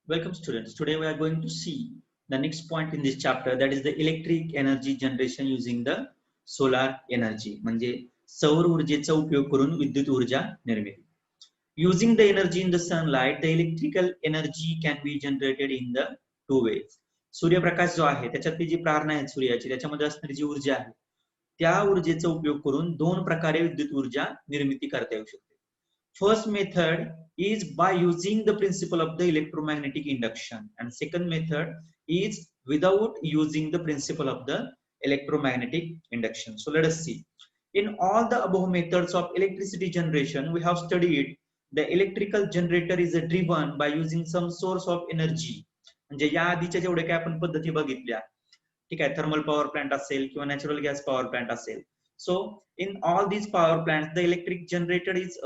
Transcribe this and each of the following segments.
Welcome students. Today we are going to see the next point in this chapter, that is the electric energy generation using the solar energy. म्हणजे सौर ऊर्जेचा उपयोग करून विद्युत ऊर्जा निर्मिती. Using the energy in the sunlight, the electrical energy can be generated in the two ways. सूर्यप्रकाश जो आहे त्याच्यातली जी प्रारणा आहे सूर्याची त्याच्यामध्ये असणारी जी ऊर्जा आहे त्या ऊर्जेचा उपयोग करून दोन प्रकारे विद्युत ऊर्जा निर्मिती करता येऊ शकते. First method is by using the principle of the electromagnetic induction, and second method is without using the principle of the electromagnetic induction. So let us see. In all the above methods of electricity generation, we have studied the electrical generator is driven by using some source of energy. म्हणजे या आधीच्या जेवढे काय आपण पद्धती बघितल्या, ठीक आहे, थर्मल पॉवर प्लांट असेल किंवा नॅचरल गॅस पॉवर प्लांट असेल. So in all these power plants, the electric generator is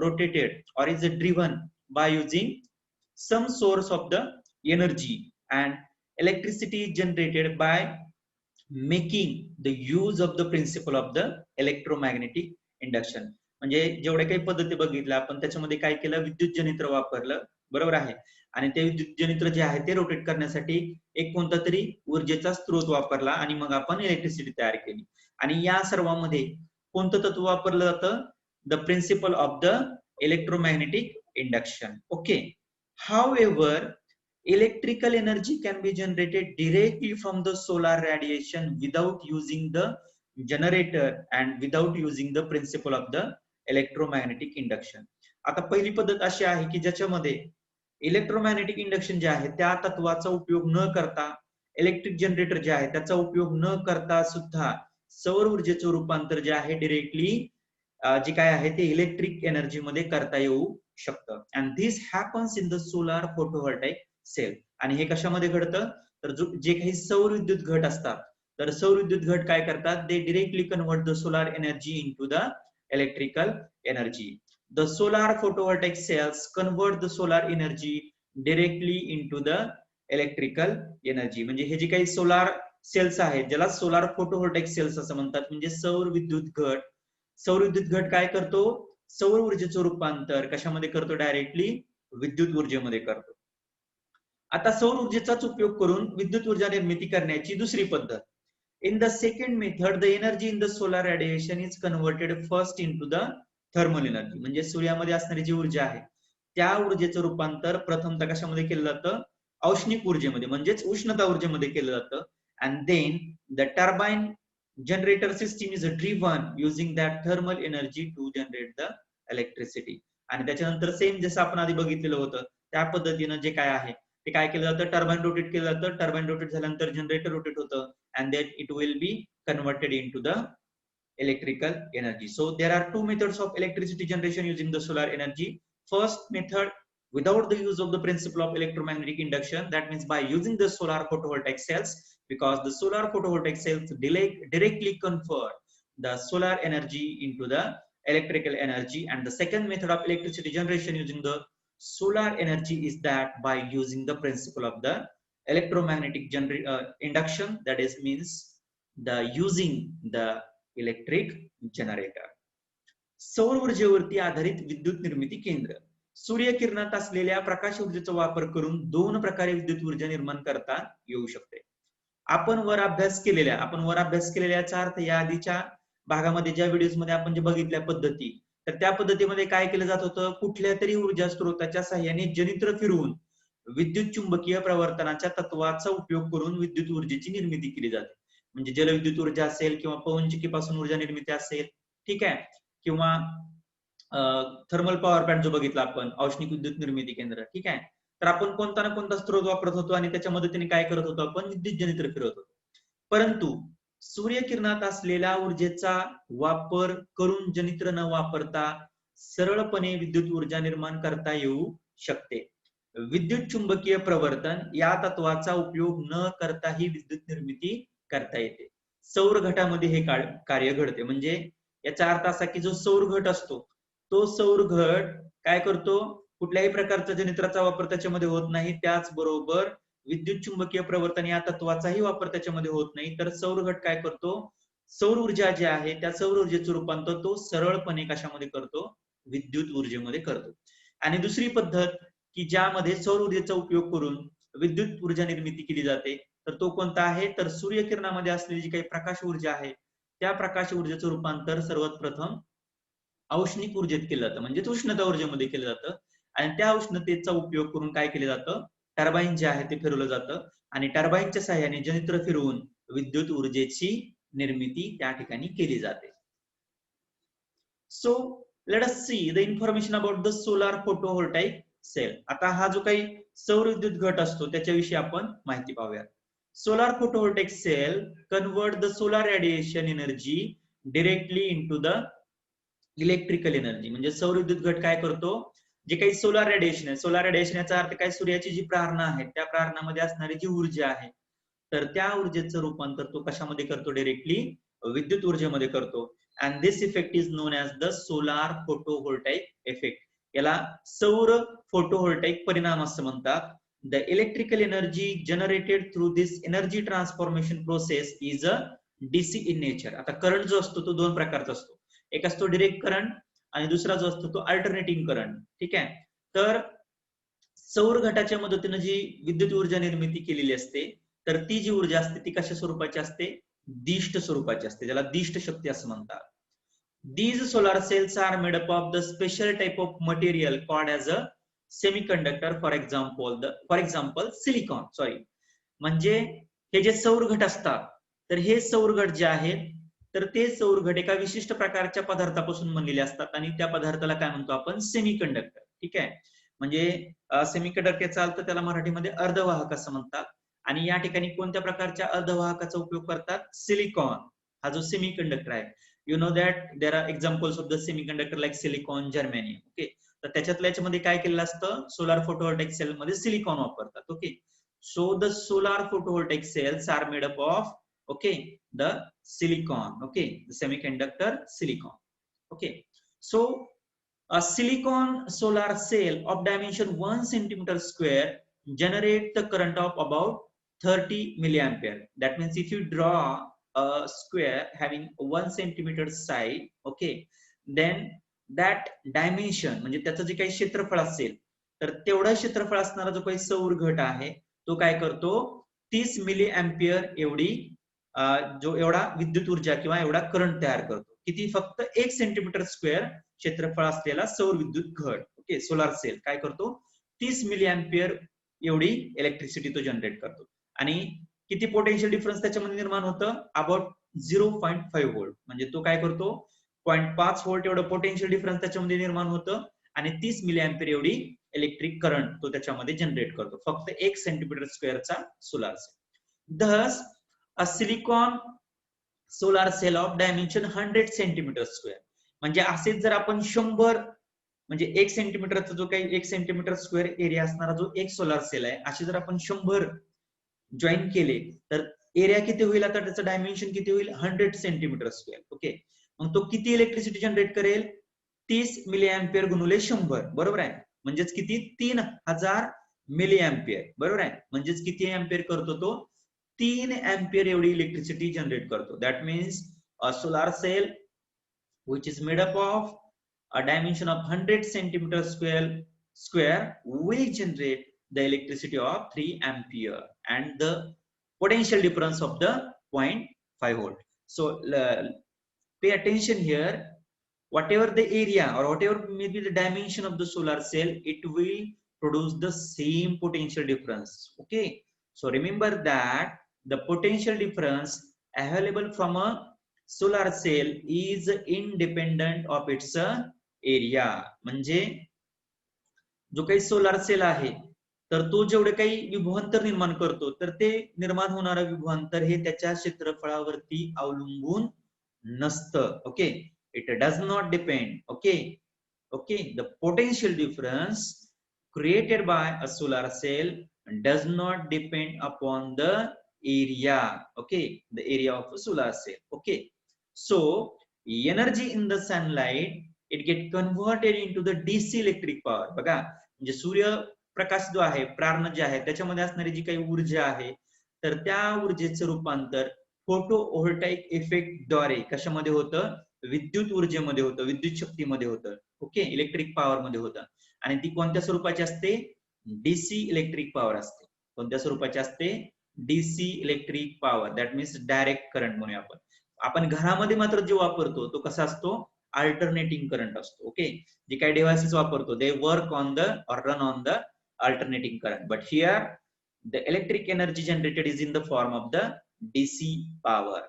rotated or is driven by using some source of the energy, and electricity is generated by making the use of the principle of the electromagnetic induction. म्हणजे जेवढ्या काही पद्धती बघितल्या आपण त्याच्यामध्ये काय केलं, विद्युत जनित्र वापरलं, बरोबर आहे. आणि ते विद्युत जनित्र जे आहे ते रोटेट करण्यासाठी एक कोणता तरी ऊर्जेचा स्रोत वापरला आणि मग आपण इलेक्ट्रिसिटी तयार केली. आणि या सर्वांमध्ये कोणतं तत्व वापरलं जातं, the principle of the electromagnetic induction. Okay. However, electrical energy can be generated directly from the solar radiation without using the generator and without using the principle of the electromagnetic induction. आता पहिली पद्धत अशी आहे की ज्याच्यामध्ये electromagnetic induction जे आहे त्या तत्वाचा उपयोग न करता, इलेक्ट्रिक जनरेटर जे आहे त्याचा उपयोग न करता सुद्धा सौर ऊर्जेचं रूपांतर जे आहे डिरेक्टली जे काय आहे ते इलेक्ट्रिक एनर्जी मध्ये करता येऊ शकतं. And this happens in the solar photovoltaic cell. आणि हे कशामध्ये घडतं, तर जे काही सौर विद्युत घट असतात, तर सौर विद्युत घट काय करतात, they directly convert the solar energy into the electrical energy. The solar photovoltaic cells convert the solar energy directly into the electrical energy. म्हणजे हे जे काही सोलार सेल्स आहेत ज्याला सोलार फोटोव्होल्टाइक सेल्स असं म्हणतात, म्हणजे सौर विद्युत घट काय करतो, सौर ऊर्जेचं रूपांतर कशामध्ये करतो, डायरेक्टली विद्युत ऊर्जेमध्ये करतो. आता सौर ऊर्जेचाच उपयोग करून विद्युत ऊर्जा निर्मिती करण्याची दुसरी पद्धत. In the second method the energy in the solar radiation is converted first into the thermal energy. म्हणजे सूर्यामध्ये असणारी जी ऊर्जा आहे त्या ऊर्जेचं रूपांतर प्रथमतः कशामध्ये केलं जातं, औष्णिक ऊर्जेमध्ये म्हणजेच उष्णता ऊर्जेमध्ये केलं जातं. And then the turbine generator system is driven using that thermal energy to generate the electricity. आणि त्याच्यानंतर सेम जसं आपण आधी बघितलेलं होतं त्या पद्धतीनं जे काय आहे ते काय केलं जातं, टर्बाइन रोटेट केलं जातं. टर्बाइन रोटेट झाल्यानंतर जनरेटर रोटेट होतं and then it will be converted into the electrical energy. So there are two methods of electricity generation using the solar energy. First method, without the use of the principle of electromagnetic induction, that means by using the solar photovoltaic cells, because the solar photovoltaic cells directly convert the solar energy into the electrical energy. And the second method of electricity generation using the solar energy is that by using the principle of the electromagnetic induction, that is means the using the electric generator. सौर ऊर्जेवरती आधारित विद्युत निर्मिती केंद्र. सूर्यकिरणात असलेल्या प्रकाश ऊर्जेचा वापर करून दोन प्रकारे विद्युत ऊर्जा निर्माण करता येऊ शकते. आपण वर अभ्यास केलेल्याचा अर्थ या आधीच्या भागामध्ये ज्या व्हिडिओज मध्ये आपण जे बघितल्या पद्धती, तर त्या पद्धतीमध्ये काय केलं जात होतं, कुठल्या तरी ऊर्जा स्रोताच्या साहाय्याने जनित्र फिरवून विद्युत चुंबकीय प्रवर्तनाच्या तत्वाचा उपयोग करून विद्युत ऊर्जेची निर्मिती केली जाते. म्हणजे जलविद्युत ऊर्जा असेल किंवा पवनचक्कीपासून ऊर्जा निर्मिती असेल, ठीक आहे, किंवा थर्मल पॉवर प्लांट जो बघितला आपण, औष्णिक विद्युत निर्मिती केंद्र, ठीक आहे. तर आपण कोणता ना कोणता स्रोत वापरत होतो आणि त्याच्या मदतीने काय करत होतो, आपण विद्युत जनित्र फिरवत होतो. परंतु सूर्यकिरणात असलेल्या ऊर्जेचा वापर करून जनित्र न वापरता सरळपणे विद्युत ऊर्जा निर्माण करता येऊ शकते. विद्युत चुंबकीय प्रवर्तन या तत्वाचा उपयोग न करताही विद्युत निर्मिती करता येते. सौर घटामध्ये हे कार्य घडते. म्हणजे याचा अर्थ असा की जो सौर घट असतो तो सौर घट काय करतो, कुठल्याही प्रकारचा जनित्राचा वापर त्याच्यामध्ये होत नाही. त्याचबरोबर विद्युत चुंबकीय प्रवर्तन या तत्वाचाही वापर त्याच्यामध्ये होत नाही. तर सौर घट काय करतो, सौर ऊर्जा जी आहे त्या सौर ऊर्जेचं रूपांतर तो सरळपणे कशामध्ये करतो, विद्युत ऊर्जेमध्ये करतो. आणि दुसरी पद्धत की ज्यामध्ये सौर ऊर्जेचा उपयोग करून विद्युत ऊर्जा निर्मिती केली जाते, तर तो कोणता आहे, तर सूर्यकिरणामध्ये असलेली जी काही प्रकाश ऊर्जा आहे त्या प्रकाश ऊर्जेचं रूपांतर सर्वात प्रथम औष्णिक ऊर्जेत केलं जातं, म्हणजेच उष्णता ऊर्जेमध्ये केलं जातं. आणि त्या उष्णतेचा उपयोग करून काय केलं जातं, टर्बाईन जे आहे ते फिरवलं जातं आणि टर्बाईनच्या सहाय्याने जनरेटर फिरवून विद्युत ऊर्जेची निर्मिती त्या ठिकाणी केली जाते. So let us see the information about the solar photovoltaic cell. आता हा जो काही सौर विद्युत घट असतो त्याच्याविषयी आपण माहिती पाहूया. Solar photovoltaic cell convert the solar radiation energy directly into the electrical energy. म्हणजे सौर विद्युत घट काय करतो, जे काही सोलार रेडिएशन आहे, सोलार रेडिएशन याचा अर्थ काय, सूर्याची जी प्रारणा आहे त्या प्रारणामध्ये असणारी जी ऊर्जा आहे तर त्या ऊर्जेचं रूपांतर तो कशामध्ये करतो, डायरेक्टली विद्युत ऊर्जेमध्ये करतो. And this effect is known as the solar photovoltaic effect. याला सौर फोटोव्होल्टाइक परिणाम असं म्हणतात. The electrical energy generated through this energy transformation process is a DC in nature. आता करंट जो असतो तो दोन प्रकारचा असतो, एक असतो डिरेक्ट करंट आणि दुसरा जो असतो तो अल्टरनेटिंग करंट. ठीक आहे, तर सौर घटाच्या मदतीने जी विद्युत ऊर्जा निर्मिती केलेली असते तर ती जी ऊर्जा असते ती कशा स्वरूपाची असते, दिष्ट स्वरूपाची असते, ज्याला दिष्ट शक्ती असं म्हणतात. These solar cells are made up of the special type of material called as a semiconductor, for example silicon. म्हणजे हे जे सौर घट असतात तर हे सौर घट जे आहेत तर ते सौर घट एका विशिष्ट प्रकारच्या पदार्थापासून बनलेले असतात आणि त्या पदार्थाला काय म्हणतो आपण, सेमीकंडक्टर. ठीक आहे, म्हणजे सेमीकंडक्टरचा अर्थ त्याला मराठीमध्ये अर्धवाहक असं म्हणतात. आणि या ठिकाणी कोणत्या प्रकारच्या अर्धवाहकाचा उपयोग करतात, सिलिकॉन हा जो सेमीकंडक्टर आहे. You know that there are examples of the semiconductor like silicon, germanium. Okay, तर त्याच्यातल्या याच्यामध्ये काय केलेलं असतं, सोलार फोटोव्होल्टाइक सेल मध्ये सिलिकॉन वापरतात. Okay, so the solar photovoltaic cells are made up of, okay, the silicon, okay, the semiconductor silicon. Okay, so a silicon solar cell of dimension 1 centimeter square generate the current of about 30 milliampere. That means if you draw a square having 1 centimeter side, okay, then that dimension म्हणजे त्याचं जे काही क्षेत्रफळ असेल तर तेवढा क्षेत्रफळ असणारा जो काही सौर घट आहे तो काय करतो, 30 मिली अँपियर एवढी जो एवढा विद्युत ऊर्जा किंवा एवढा करंट तयार करतो. किती, फक्त 1 सेंटीमीटर स्क्वेअर क्षेत्रफळ असलेला सौर विद्युत घट. ओके, सोलार सेल काय करतो, 30 मिली अँपियर एवढी इलेक्ट्रिसिटी तो जनरेट करतो. आणि किती पोटेन्शियल डिफरन्स त्याच्यामध्ये निर्माण होतं, अबाउट 0.5 व्होल्ट. म्हणजे तो काय करतो, 0.5 व्होल्ट एवढं पोटेन्शियल डिफरन्स त्याच्यामध्ये निर्माण होतं आणि 30 मिली अँपियर एवढी इलेक्ट्रिक करंट तो त्याच्यामध्ये जनरेट करतो, फक्त 1 सेंटीमीटर स्क्वेअरचा solar cell. Thus a silicon solar cell of dimension 100 centimetre square. म्हणजे असेच जर आपण 100 म्हणजे 1 सेंटीमीटरचा जो काही 1 सेंटीमीटर स्क्वेअर एरिया असणारा जो एक सोलार सेल आहे, असे जर आपण 100 जॉईन केले तर एरिया किती होईल, आता त्याचं डायमेन्शन किती होईल, 100 सेंटीमीटर स्क्वेअर. ओके, मग तो किती इलेक्ट्रिसिटी जनरेट करेल, 30 मिली अँपियर गुणिले 100, बरोबर आहे, म्हणजेच किती, 3000 मिली अँपियर. बरोबर आहे, म्हणजेच किती अँपियर करतो तो, 3 अँपियर एवढी इलेक्ट्रिसिटी जनरेट करतो. That means a solar cell which is made up of a dimension of 100 centimeter square will generate the electricity of 3 ampere and the potential difference of the 0.5 volt. So pay attention here, whatever the area or whatever may be the dimension of the solar cell, it will produce the same potential difference. Okay, so remember that the potential difference available from a solar cell is independent of its area. म्हणजे जो काही solar sale आहे तर तो जेवढे काही विभवांतर निर्माण करतो तर ते निर्माण होणारं विभवांतर हे त्याच्या क्षेत्रफळावरती अवलंबून नसतं. Okay, it does not depend. Okay, okay, the potential difference created by a solar cell does not depend upon the area. Okay, the area of a solar cell. Okay, so energy in the sunlight, it get converted into the DC electric power. बघा, म्हणजे सूर्यप्रकाश जो आहे, प्रार्ण जे आहे त्याच्यामध्ये असणारी जी काही ऊर्जा आहे तर त्या ऊर्जेचं रूपांतर फोटोव्होल्टाइक इफेक्ट द्वारे कशामध्ये होतं, विद्युत ऊर्जेमध्ये होतं, विद्युत शक्तीमध्ये होतं. ओके, इलेक्ट्रिक पॉवर मध्ये होतं. आणि ती कोणत्या स्वरूपाची असते, डीसी इलेक्ट्रिक पॉवर असते. कोणत्या स्वरूपाची असते? DC electric power, that means direct current म्हणूया आपण घरामध्ये मात्र जे वापरतो तो कसा असतो? अल्टरनेटिंग करंट असतो. ओके, जे काही डिव्हाइसेस वापरतो दे वर्क ऑन द और run on the alternating current, but here the electric energy generated is in the form of the DC power.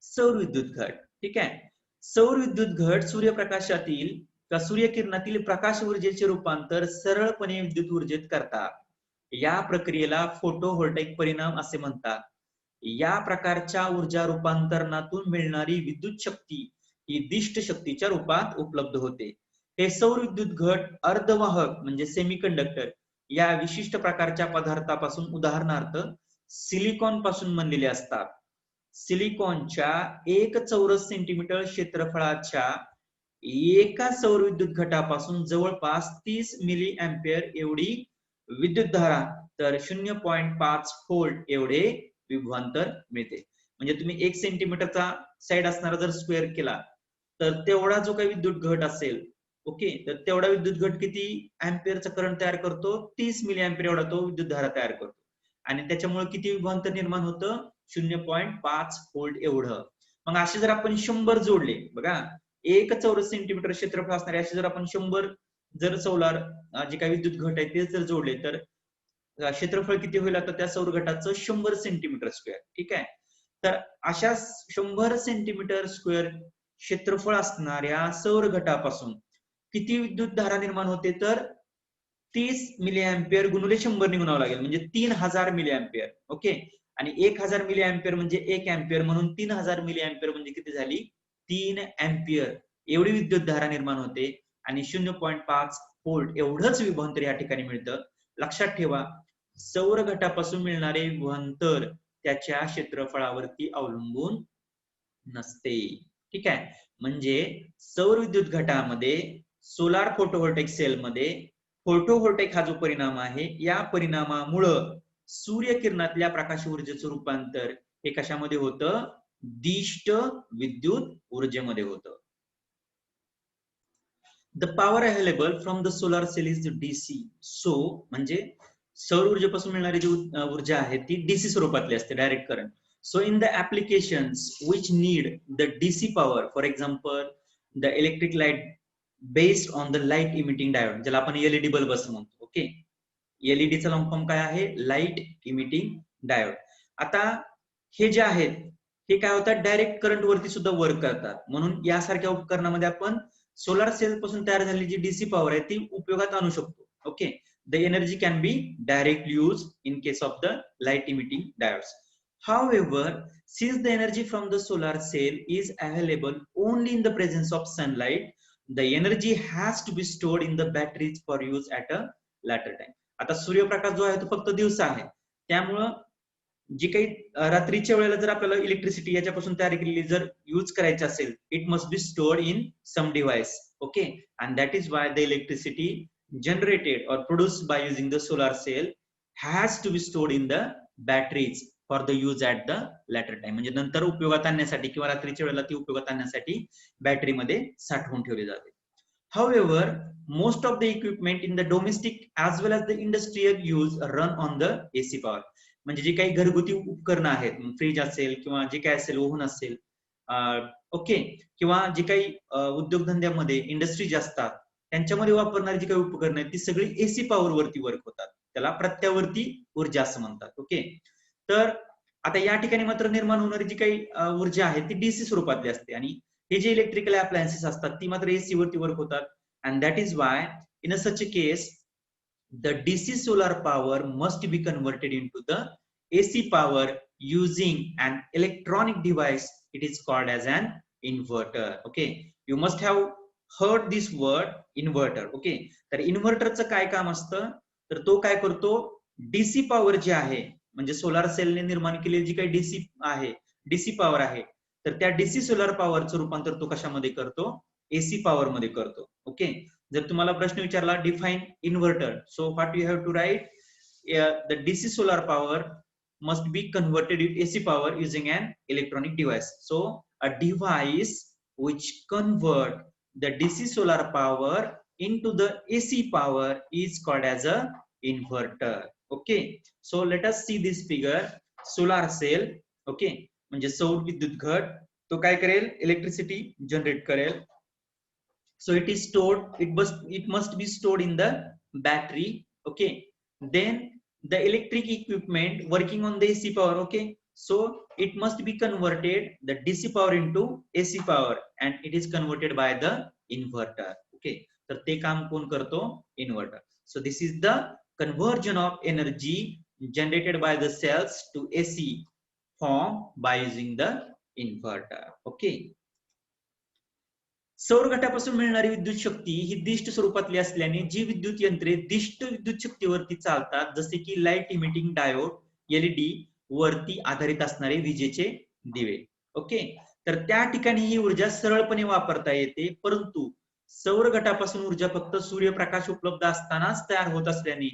सौर विद्युत घट. ठीक आहे, सौर विद्युत घट सूर्यप्रकाशातील का सूर्यकिरणातील प्रकाश ऊर्जेचे रूपांतर सरळपणे विद्युत ऊर्जेत करतात. या प्रक्रियेला फोटोव्होल्टाइक परिणाम असे म्हणतात. या प्रकारच्या ऊर्जा रूपांतरणातून मिळणारी विद्युत शक्ती ही दिष्ट शक्तीच्या रूपात उपलब्ध होते. हे सौर विद्युत घट अर्धवाहक म्हणजे सेमीकंडक्टर या विशिष्ट प्रकारच्या पदार्थापासून उदाहरणार्थ सिलिकॉन पासून बनलेले असतात. सिलिकॉनच्या 1 चौरस सेंटीमीटर क्षेत्रफळाच्या एका सौर विद्युत घटापासून जवळपास 30 मिली अँपिअर एवढी विद्युत धारा तर 0.5 व्होल्ट एवढे विभवांतर मिळते. म्हणजे तुम्ही 1 सेंटीमीटरचा साइड असणारा जर स्क्वेअर केला तर तेवढा जो काही विद्युत घट असेल, ओके, तर तेवढा विद्युत घट किती अँपिअरचा करंट तयार करतो? 30 मिली अँपिअर एवढा तो विद्युत धारा तयार करतो. आणि त्याच्यामुळे किती विभवांतर निर्माण होतं? 0.5 व्होल्ट एवढं. मग असे जर आपण 100 जोडले, बघा 1 चौरस सेंटीमीटर क्षेत्रफळ असणारे असे जर आपण 100 जर सोलार जे काही विद्युत घट आहे ते जर जोडले तर क्षेत्रफळ किती होईल? आता त्या सौर घटाचं 100 सेंटीमीटर स्क्वेअर. ठीक आहे, तर अशा 100 सेंटीमीटर स्क्वेअर क्षेत्रफळ असणाऱ्या सौर घटापासून किती विद्युत धारा निर्माण होते? तर 30 मिली अँपिअर गुणिले 100 ने गुणावं लागेल, म्हणजे 3000 मिली अँपिअर. ओके, आणि 1000 मिली अँपिअर म्हणजे 1 अँपिअर, म्हणून 3000 मिली अँपिअर म्हणजे किती झाली? 3 अँपिअर एवढी विद्युत धारा निर्माण होते आणि 0.5 व्होल्ट एवढंच विभवांतर या ठिकाणी मिळतं. लक्षात ठेवा, सौर घटापासून मिळणारे विभवांतर त्याच्या क्षेत्रफळावरती अवलंबून नसते. ठीक आहे, म्हणजे सौर विद्युत घटामध्ये सोलार फोटोव्होल्टाइक सेलमध्ये फोटोव्होल्टाइक हा जो परिणाम आहे या परिणामामुळं सूर्यकिरणातल्या प्रकाश ऊर्जेचं रूपांतर हे कशामध्ये होतं? दिष्ट विद्युत ऊर्जेमध्ये होतं. The power available from the solar cell is DC. So म्हणजे सौर ऊर्जेपासून मिळणारी जी ऊर्जा आहे ती डीसी स्वरूपातली असते, direct current. So in the applications which need the DC power, for example, the electric light based on the light emitting diode, ज्याला आपण LED bulb असं म्हणतो. ओके, LED चा लॉंग फॉर्म काय आहे? Light emitting diode. आता हे जे आहेत हे काय होतात? डायरेक्ट करंट वरती सुद्धा वर्क करतात. म्हणून यासारख्या उपकरणामध्ये आपण सोलार सेल पासून तयार झालेली जी डीसी पॉवर आहे ती उपयोगात आणू शकतो. Okay, the energy can be directly used in case of the light emitting diodes. However, since the energy from the solar cell is available only in the presence of sunlight, the energy has to be stored in the batteries for use at a later time. आता सूर्यप्रकाश जो आहे तो फक्त दिवसा आहे, त्यामुळं जी काही रात्रीच्या वेळेला जर आपल्याला इलेक्ट्रिसिटी याच्यापासून तयार केलेली जर यूज करायची असेल, it must be stored in some device. Okay, and that is why the electricity generated or produced by using the solar cell has to be stored in the batteries for the use at the later time. म्हणजे नंतर उपयोगात आणण्यासाठी किंवा रात्रीच्या वेळेला ती उपयोगात आणण्यासाठी बॅटरी मध्ये साठवून ठेवली जाते. However, most of the equipment in the domestic as well as the industrial use run on the AC power. म्हणजे जे काही घरगुती उपकरणं आहेत, फ्रीज असेल किंवा जे काही असेल, ओव्हन असेल, ओके, किंवा जे काही उद्योगधंद्यामध्ये इंडस्ट्रीज असतात त्यांच्यामध्ये वापरणारी जी काही उपकरणं आहेत ती सगळी एसी पॉवर वरती वर्क होतात. त्याला प्रत्यावर्ती ऊर्जा असं म्हणतात. ओके, तर आता या ठिकाणी मात्र निर्माण होणारी जी काही ऊर्जा आहे ती डीसी स्वरूपातली असते आणि हे जे इलेक्ट्रिकल अप्लायन्सेस असतात ती मात्र एसी वरती वर्क होतात. And that is why in a such a case the DC solar power must be converted into the AC power using an electronic device. It is called as an inverter. Okay, you must have heard this word inverter. Okay, तर इन्व्हर्टरचं काय काम असतं? तर तो काय करतो? DC power जी आहे म्हणजे सोलार सेलने निर्माण केलेली जी काही डीसी आहे, डीसी पॉवर आहे, तर त्या डीसी सोलार पॉवरचं रूपांतर तो कशामध्ये करतो? एसी पॉवर मध्ये करतो. ओके, जर तुम्हाला प्रश्न विचारला define inverter, so what you have to write? The DC solar power must be converted into AC power using an electronic device. So a device which convert the DC solar power into the AC power is called as a inverter. Okay, so let us see this figure. Solar cell, okay, म्हणजे सौर विद्युत घट तो काय करेल, electricity generate करेल. So it is stored, it must be stored in the battery. Okay, then the electric equipment working on the AC power. Okay, so it must be converted the DC power into AC power and it is converted by the inverter. Okay, तर ते काम कोण करतो, inverter. So this is the conversion of energy generated by the cells to AC form by using the inverter. Okay, सौर घटापासून मिळणारी विद्युत शक्ती ही दिष्ट स्वरूपातली असल्याने जी विद्युत यंत्रे दिष्ट विद्युत शक्तीवरती चालतात, जसे की लाईट इमिटिंग डायोड, एलईडी वरती आधारित असणारे विजेचे दिवे. ओके, तर त्या ठिकाणी ही ऊर्जा सरळपणे वापरता येते, परंतु सौर घटापासून ऊर्जा फक्त सूर्यप्रकाश उपलब्ध असतानाच तयार होत असल्याने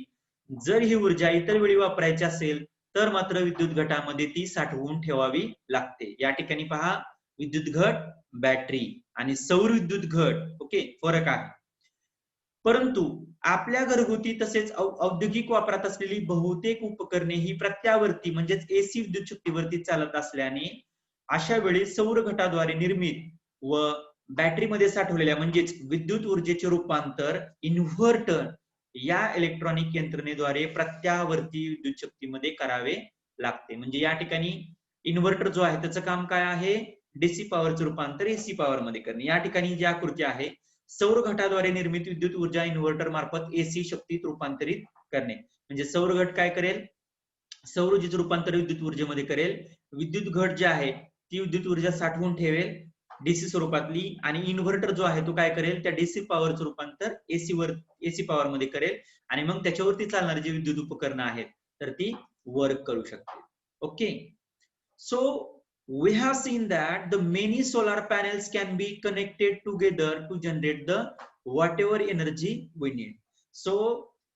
जर ही ऊर्जा इतर वेळी वापरायची असेल तर मात्र विद्युत घटामध्ये ती साठवून ठेवावी लागते. या ठिकाणी पहा, विद्युत घट, बॅटरी आणि सौर विद्युत घट, ओके, फरक आहे. परंतु आपल्या घरगुती तसेच औद्योगिक वापरात असलेली बहुतेक उपकरणे ही प्रत्यावर्ती म्हणजेच एसी विद्युत शक्तीवरती चालत असल्याने अशा वेळी सौर घटाद्वारे निर्मित व बॅटरीमध्ये साठवलेल्या म्हणजेच विद्युत ऊर्जेचे रूपांतर इन्व्हर्टर या इलेक्ट्रॉनिक यंत्रणेद्वारे प्रत्यावर्ती विद्युत शक्तीमध्ये करावे लागते. म्हणजे या ठिकाणी इन्व्हर्टर जो आहे त्याचं काम काय आहे, डीसी पॉवरचं रूपांतर एसी पॉवर मध्ये करणे. या ठिकाणी जी आकृती आहे, सौर घटाद्वारे निर्मित विद्युत ऊर्जा इन्व्हर्टर मार्फत एसी शक्तीत रूपांतरित करणे. म्हणजे सौर घट काय करेल, सौर ऊर्जेचं रूपांतर विद्युत ऊर्जेमध्ये करेल. विद्युत घट जी आहे ती विद्युत ऊर्जा साठवून ठेवेल डीसी स्वरूपातली, आणि इन्व्हर्टर जो आहे तो काय करेल, त्या डीसी पॉवरचं रूपांतर एसी पॉवर मध्ये करेल आणि मग त्याच्यावरती चालणारी जी विद्युत उपकरणं आहेत तर ती वर्क करू शकते. Okay, so we have seen that the many solar panels can be connected together to generate the whatever energy we need. So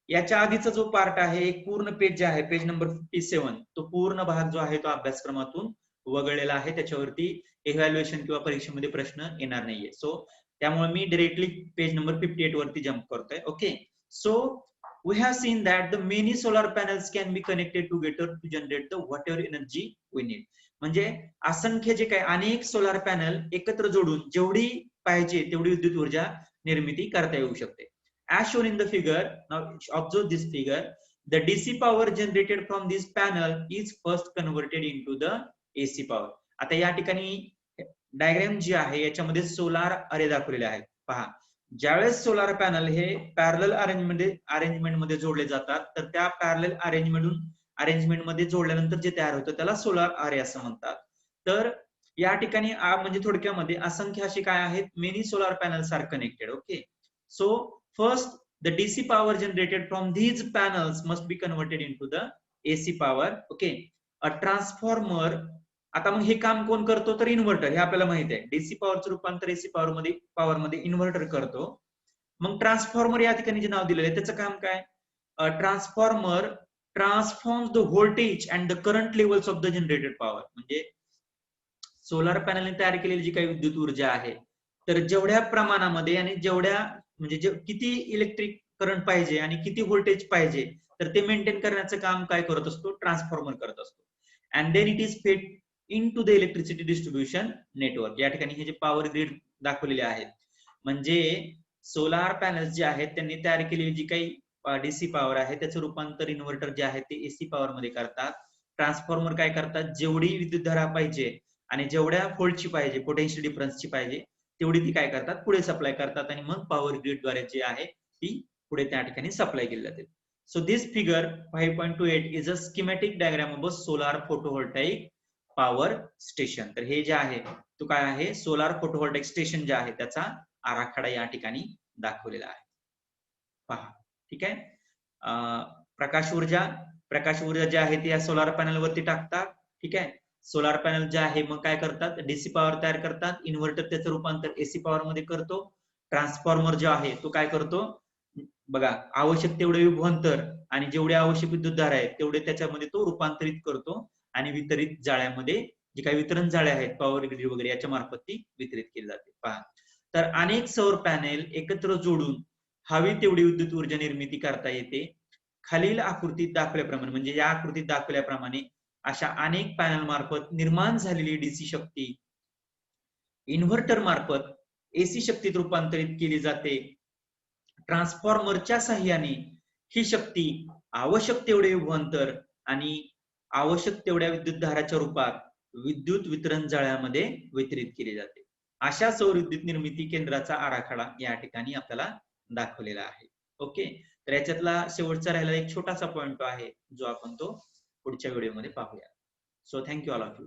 याच्या आधीचा जो पार्ट आहे, एक पूर्ण पेज जे आहे, पेज नंबर 57, तो पूर्ण भाग जो आहे तो अभ्यासक्रमातून वगळलेला आहे. त्याच्यावरती इव्हॅल्युएशन किंवा परीक्षेमध्ये प्रश्न येणार नाहीये. सो त्यामुळे मी डायरेक्टली पेज नंबर 58 वरती जम्प करतोय. Okay, so we have seen that the many solar panels can be connected together to generate the whatever energy we need. म्हणजे असंख्य जे काय अनेक सोलार पॅनल एकत्र जोडून जेवढी पाहिजे तेवढी विद्युत ऊर्जा निर्मिती करता येऊ शकते. As shown in the figure, now observe this figure, the DC power generated from this panel is first converted into the AC power. आता या ठिकाणी डायग्राम जी आहे याच्यामध्ये सोलार अरे दाखवलेले आहेत. पहा, ज्यावेळेस सोलार पॅनल हे पॅरलल अरेंजमेंट मध्ये जोडले जातात तर त्या पॅरलल अरेंजमेंट मध्ये जोडल्यानंतर जे तयार होतं त्याला सोलार अरे असं म्हणतात. तर या ठिकाणी म्हणजे थोडक्यामध्ये असंख्य असे काय आहेत, many solar panels are connected. Okay, so first the DC power generated from these panels must be converted into the AC power. Okay, a transformer. आता मग हे काम कोण करतो, तर इन्व्हर्टर. हे आपल्याला माहिती आहे, डीसी पॉवरचं रूपांतर एसी पॉवर मध्ये इन्व्हर्टर करतो. मग ट्रान्सफॉर्मर या ठिकाणी जे नाव दिलेलं आहे त्याचं काम काय, transformer transforms the voltage and the current levels of the generated power. म्हणजे सोलार पॅनलने तयार केलेली जी काही विद्युत ऊर्जा आहे तर जेवढ्या प्रमाणामध्ये आणि जेवढ्या म्हणजे किती इलेक्ट्रिक करंट पाहिजे आणि किती व्होल्टेज पाहिजे तर ते मेंटेन करण्याचं काम काय करत असतो, ट्रान्सफॉर्मर करत असतो. And then it is fed into the electricity distribution network. या ठिकाणी हे जे पॉवर ग्रिड दाखवलेले आहेत म्हणजे सोलार पॅनल्स जे आहेत त्यांनी तयार केलेली जी काही डीसी पॉवर आहे त्याचं रूपांतर इन्व्हर्टर जे आहे ते एसी पॉवर मध्ये करतात. ट्रान्सफॉर्मर काय करतात, जेवढी विद्युतधारा पाहिजे आणि जेवढ्या व्होल्टची पाहिजे, पोटेन्शियल डिफरन्सची पाहिजे तेवढी ती काय करतात, पुढे सप्लाय करतात आणि मग पॉवर ग्रिड द्वारे जे आहे ती पुढे त्या ठिकाणी सप्लाय केली जाते. So this figure 5.28 is a schematic diagram of a solar photovoltaic power station. तर हे जे आहे तो काय आहे, सोलार फोटोव्होल्टाइक स्टेशन जे आहे त्याचा आराखडा या ठिकाणी दाखवलेला आहे. पहा, ठीक आहे. प्रकाश ऊर्जा जी आहे ती या सोलार पॅनल वरती टाकतात. ठीक आहे, सोलार पॅनल जे आहे मग काय करतात, डीसी पॉवर तयार करतात. इन्व्हर्टर त्याचं रूपांतर एसी पॉवर मध्ये करतो. ट्रान्सफॉर्मर जो आहे तो काय करतो, बघा, आवश्यक तेवढे विभवांतर आणि जेवढे आवश्यक विद्युतधारा आहेत तेवढे त्याच्यामध्ये तो रूपांतरित करतो आणि वितरित जाळ्यामध्ये जे काही वितरण जाळे आहेत पॉवर ग्रिड वगैरे याच्या मार्फत ती वितरित केली जाते. पहा, तर अनेक सौर पॅनेल एकत्र जोडून हवी तेवढी विद्युत ऊर्जा निर्मिती करता येते. खालील आकृतीत दाखवल्याप्रमाणे म्हणजे या आकृतीत दाखवल्याप्रमाणे अशा अनेक पॅनल मार्फत निर्माण झालेली डीसी शक्ती इन्व्हर्टर मार्फत एसी शक्तीत रूपांतरित केली जाते. ट्रान्सफॉर्मरच्या साहाय्याने ही शक्ती आवश्यक तेवढे विभवांतर आणि आवश्यक तेवढ्या विद्युत धाराच्या रूपात विद्युत वितरण जाळ्यामध्ये वितरित केली जाते. अशा सौर विद्युत निर्मिती केंद्राचा आराखडा या ठिकाणी आपल्याला दाखवलेला आहे. ओके, तर याच्यातला शेवटचा राहिला एक छोटासा पॉइंट आहे जो आपण तो पुढच्या व्हिडिओमध्ये पाहूया. So thank you all of you.